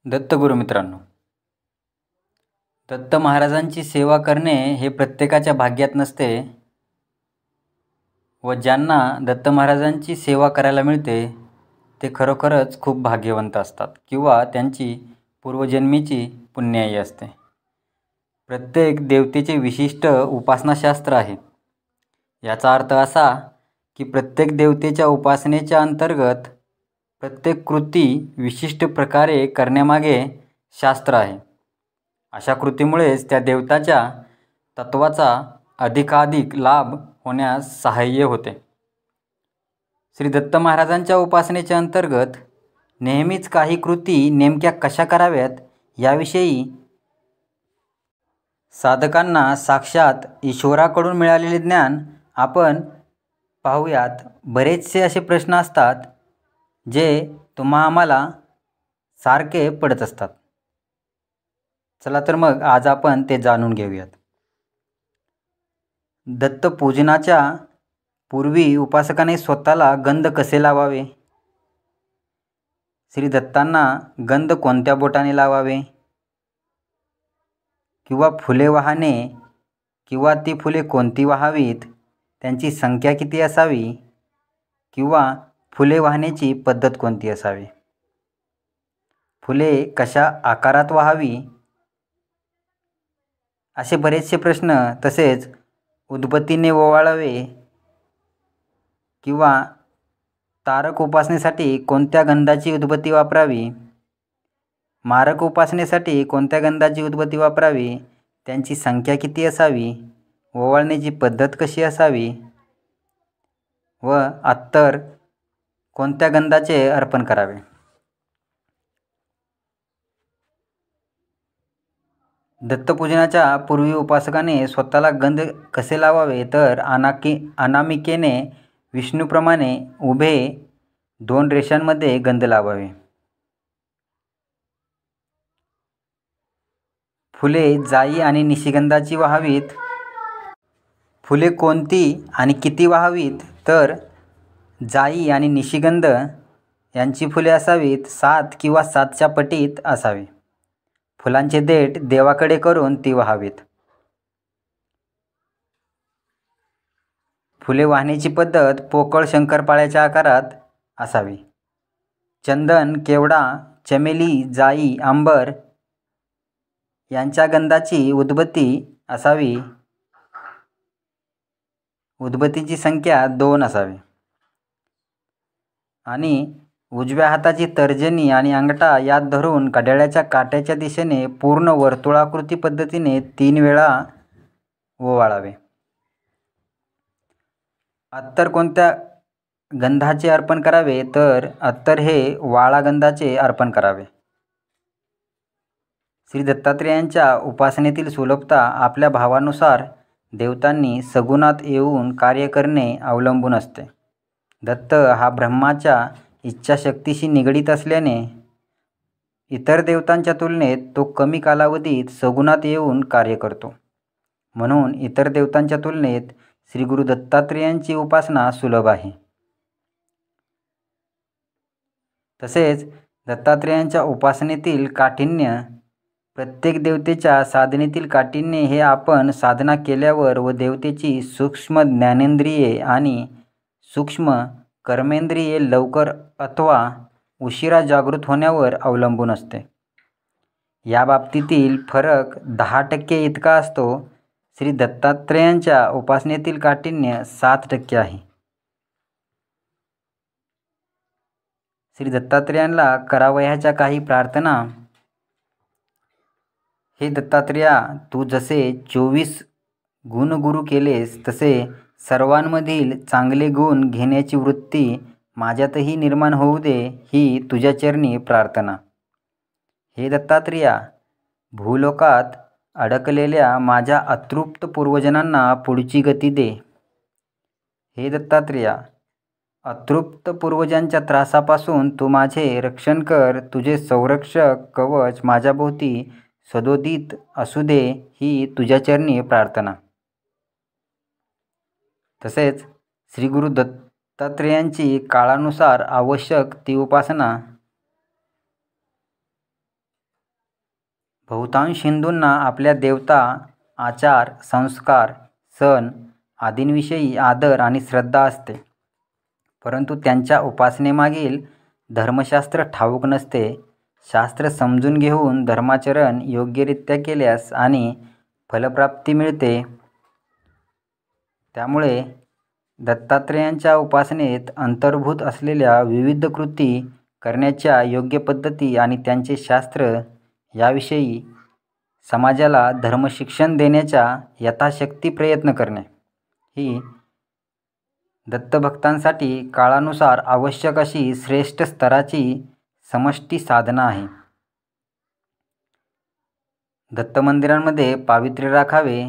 दत्तगुरू मित्रांनो, दत्त महाराजांची सेवा करणे हे प्रत्येकाच्या भाग्यात नसते व ज्यांना दत्त महाराजांची सेवा करायला मिळते ते खरोखरच खूप भाग्यवंत असतात किंवा त्यांची पूर्वजन्मीची पुण्याई असते. प्रत्येक देवतेचे विशिष्ट उपासनाशास्त्र आहे. याचा अर्थ असा की प्रत्येक देवतेच्या उपासनेच्या अंतर्गत प्रत्येक कृती विशिष्ट प्रकारे करण्यामागे शास्त्र आहे. अशा कृतीमुळेच त्या देवताच्या तत्वाचा अधिकाधिक लाभ होण्यास सहाय्य होते. श्री दत्त महाराजांच्या उपासनेच्या अंतर्गत नेहमीच काही कृती नेमक्या कशा कराव्यात याविषयी साधकांना साक्षात ईश्वराकडून मिळालेले ज्ञान आपण पाहूयात. बरेचसे असे प्रश्न असतात जे तुम्हा आम्हाला सारखे पडत असतात. चला तर मग आज आपण ते जाणून घेऊयात. दत्त पूजनाच्या पूर्वी उपासकाने स्वतःला गंध कसे लावावे? श्री दत्तांना गंध कोणत्या बोटाने लावावे? किंवा फुले वाहणे किंवा ती फुले कोणती वाहावीत, त्यांची संख्या किती असावी किंवा फुले वाहण्याची पद्धत कोणती असावी? फुले कशा आकारात वाहावी असे बरेचसे प्रश्न. तसेच उदबत्तीने ओवाळावे किंवा तारक उपासनेसाठी कोणत्या गंधाची उदबत्ती वापरावी, मारक उपासनेसाठी कोणत्या गंधाची उदबत्ती वापरावी, त्यांची संख्या किती असावी, ओवाळण्याची पद्धत कशी असावी व अत्तर कोणत्या गंधाचे अर्पण करावे. दत्तपूजनाच्या पूर्वी उपासकाने स्वतःला गंध कसे लावावे तर अनामिकेने विष्णूप्रमाणे उभे 2 रेषांमध्ये गंध लावावे. फुले जाई आणि निशिगंधाची वाहावीत. फुले कोणती आणि किती वाहावीत तर जाई आणि निशिगंध यांची फुले असावीत 7 किंवा 7च्या पटीत असावे. फुलांचे देठ देवाकडे करून ती वाहावीत. फुले वाहण्याची पद्धत पोकळ शंकरपाळ्याच्या आकारात असावी. चंदन, केवडा, चमेली, जाई, अंबर यांच्या गंधाची उदबत्ती असावी. उदबत्तीची संख्या 2 असावी आणि उजव्या हाताची तर्जनी आणि अंगठा यात धरून घड्याळाच्या काट्याच्या दिशेने पूर्ण वर्तुळाकृती पद्धतीने 3 वेळा ओवाळावे. अत्तर कोणत्या गंधाचे अर्पण करावे तर अत्तर हे वाळा गंधाचे अर्पण करावे. श्री दत्तात्रेयांच्या उपासनेतील सुलभता आपल्या भावानुसार देवतांनी सगुणात येऊन कार्य करणे अवलंबून असते. दत्त हा ब्रह्माच्या इच्छाशक्तीशी निगडीत असल्याने इतर देवतांच्या तुलनेत तो कमी कालावधीत सगुणात येऊन कार्य करतो. म्हणून इतर देवतांच्या तुलनेत श्री गुरु दत्तात्रेयांची उपासना सुलभ आहे. तसेच दत्तात्रेयांच्या उपासनेतील काठिण्य प्रत्येक देवतेच्या साधनेतील काठिण्य हे आपण साधना केल्यावर व देवतेची सूक्ष्म ज्ञानेंद्रिये आणि सूक्ष्म कर्मेंद्रिये लवकर अथवा उशिरा जागृत होण्यावर अवलंबून असते. या बाबतीतील फरक 10% इतका असतो. श्री दत्तात्रेयांच्या उपासनेतील काठिण्य 7% आहे. श्री दत्तात्रेयांना करावयाच्या काही प्रार्थना. हे दत्तात्रेया, तू जसे 24 गुण गुरु केलेस तसे सर्वांमधील चांगले गुण घेण्याची वृत्ती माझ्यातही निर्माण होऊ दे, ही तुझ्या चरणी प्रार्थना. हे दत्तात्रेया, भूलोकात अडकलेल्या माझ्या अतृप्त पूर्वजनांना पुढची गती दे. हे दत्तात्रेया, अतृप्त पूर्वजांच्या त्रासापासून तू माझे रक्षण कर. तुझे संरक्षक कवच माझ्याभोवती सदोदित असू दे, ही तुझ्या चरणी प्रार्थना. तसेच श्री गुरु दत्तात्रेयांची काळानुसार आवश्यक ती उपासना बहुतांश हिंदूंना आपल्या देवता, आचार, संस्कार, सण आदींविषयी आदर आणि श्रद्धा असते, परंतु त्यांच्या उपासनेमागील धर्मशास्त्र ठाऊक नसते. शास्त्र समजून घेऊन धर्माचरण योग्यरित्या केल्यास आणि फलप्राप्ती मिळते. त्यामुळे दत्तात्रेयांच्या उपासनेत अंतर्भूत असलेल्या विविध कृती करण्याच्या योग्य पद्धती आणि त्यांचे शास्त्र याविषयी समाजाला धर्मशिक्षण देण्याचा यथाशक्ती प्रयत्न करणे ही दत्तभक्तांसाठी काळानुसार आवश्यक अशी श्रेष्ठ स्तराची समष्टी साधना आहे. दत्तमंदिरांमध्ये पावित्र्य राखावे.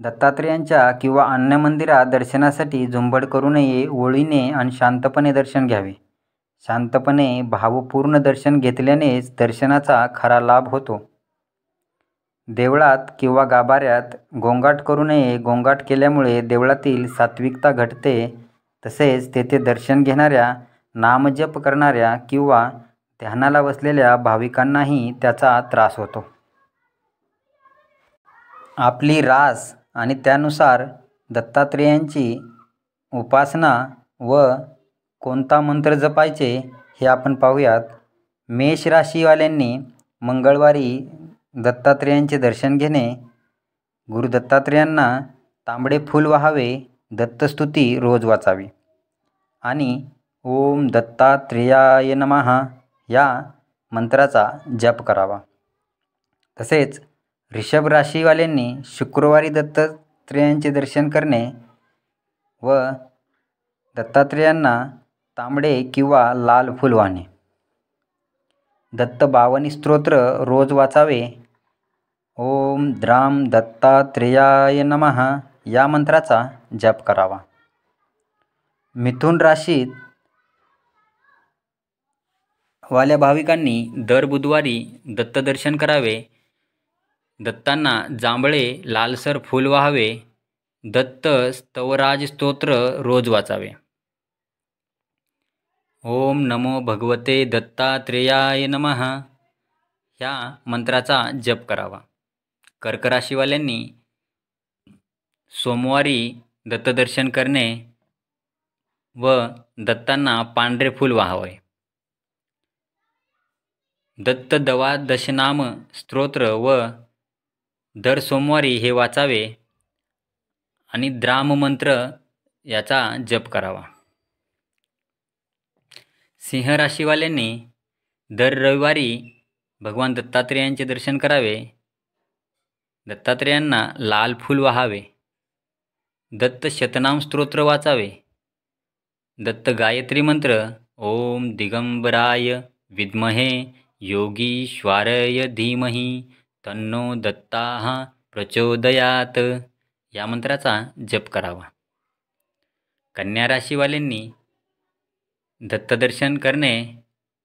दत्तात्रेयांच्या किंवा अन्य मंदिरात दर्शनासाठी झुंबड करू नये. ओळीने आणि शांतपणे दर्शन घ्यावे. शांतपणे भावपूर्ण दर्शन घेतल्यानेच दर्शनाचा खरा लाभ होतो. देवळात किंवा गाभाऱ्यात गोंगाट करू नये. गोंगाट केल्यामुळे देवळातील सात्विकता घटते. तसेच तेथे दर्शन घेणाऱ्या, नामजप करणाऱ्या किंवा ध्यानाला बसलेल्या भाविकांनाही त्याचा त्रास होतो. आपली रास आणि त्यानुसार दत्तात्रेयांची उपासना व कोणता मंत्र जपायचे हे आपण पाहूयात. मेष राशीवाल्यांनी मंगळवारी दत्तात्रेयांचे दर्शन घेणे. गुरु दत्तात्रेयांना तांबडे फूल वाहावे. दत्तस्तुती रोज वाचावी आणि ओम दत्तात्रेयाय नमः या मंत्राचा जप करावा. तसेच वृषभ राशीवाल्यांनी शुक्रवारी दत्तात्रेयांचे दर्शन करणे व दत्तात्रेयांना तांबडे किंवा लाल फूल वाहणे. दत्त बावनी स्तोत्र रोज वाचावे. ओम द्राम दत्तात्रेयाय नमः या मंत्राचा जप करावा. मिथुन राशीत वाल्या भाविकांनी दर बुधवारी दत्तदर्शन करावे. दत्तांना जांभळे लालसर फूल वाहावे. दत्त स्तवराज स्तोत्र रोज वाचावे. ओम नमो भगवते दत्तात्रेयाय नमः ह्या मंत्राचा जप करावा. कर्क राशीवाल्यांनी सोमवारी दत्तदर्शन करणे व दत्तांना पांढरे फूल वाहावे. दत्त द्वादशनाम स्तोत्र व दर सोमवारी हे वाचावे आणि द्राम मंत्र याचा जप करावा. सिंह राशीवाल्यांनी दर रविवारी भगवान दत्तात्रेयांचे दर्शन करावे. दत्तात्रेयांना लाल फूल वाहावे. दत्त शतनाम स्तोत्र वाचावे. दत्त गायत्री मंत्र ओम दिगंबराय विद्महे योगीश्वराय धीमहि तन्नो दत्ताः प्रचोदयात या मंत्राचा जप करावा. कन्या राशीवाल्यांनी दत्तदर्शन करणे.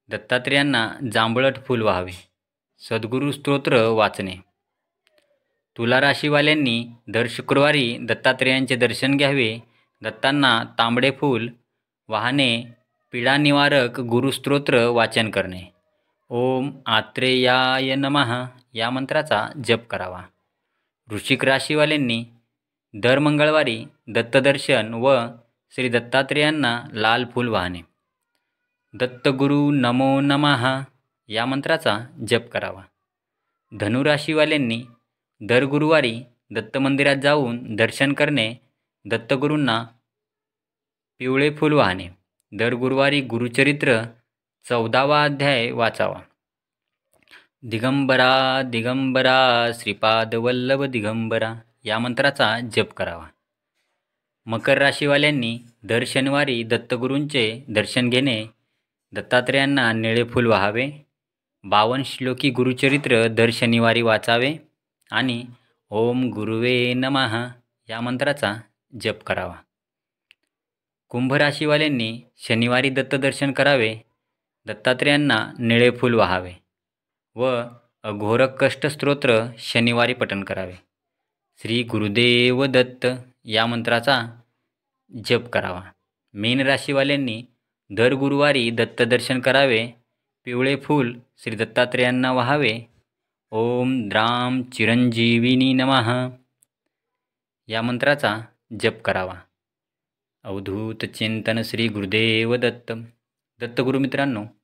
दत्तात्रेयांना जांभळट फूल वाहावे. सद्गुरू स्तोत्र वाचणे. तुला राशीवाल्यांनी दर शुक्रवारी दत्तात्रेयांचे दर्शन घ्यावे. दत्तांना तांबडे फूल वाहने. पीडा निवारक गुरुस्तोत्र वाचन करणे. ओम आत्रेयाय नमः या मंत्राचा जप करावा. वृश्चिक राशीवाल्यांनी दर मंगळवारी दत्तदर्शन व श्री दत्तात्रेयांना लाल फूल वाहणे. दत्तगुरु नमो नमः या मंत्राचा जप करावा. धनुराशीवाल्यांनी दर गुरुवारी दत्त मंदिरात जाऊन दर्शन करणे. दत्तगुरूंना पिवळे फूल वाहणे. दर गुरुवारी गुरुचरित्र 14वा अध्याय वाचावा. दिगंबरा दिगंबरा श्रीपाद वल्लभ दिगंबरा या मंत्राचा जप करावा. मकर राशीवाल्यांनी दर शनिवारी दत्तगुरूंचे दर्शन घेणे. दत्तात्रेयांना निळे फूल वाहावे. 52 श्लोकी गुरुचरित्र दर शनिवारी वाचावे आणि ओम गुरुवे नमः या मंत्राचा जप करावा. कुंभ राशीवाल्यांनी शनिवारी दत्तदर्शन करावे. दत्तात्रेयांना निळे फूल वाहावे व अघोर कष्ट स्तोत्र शनिवारी पठण करावे. श्री गुरुदेव दत्त या मंत्राचा जप करावा. मीन राशीवाल्यांनी दर गुरुवारी दत्तदर्शन करावे. पिवळे फूल श्री दत्तात्रेयांना वाहावे ओम द्राम चिरंजीविनी नमः या मंत्राचा जप करावा. अवधूत चिंतन श्री गुरुदेव दत्त. दत्तगुरु मित्रांनो,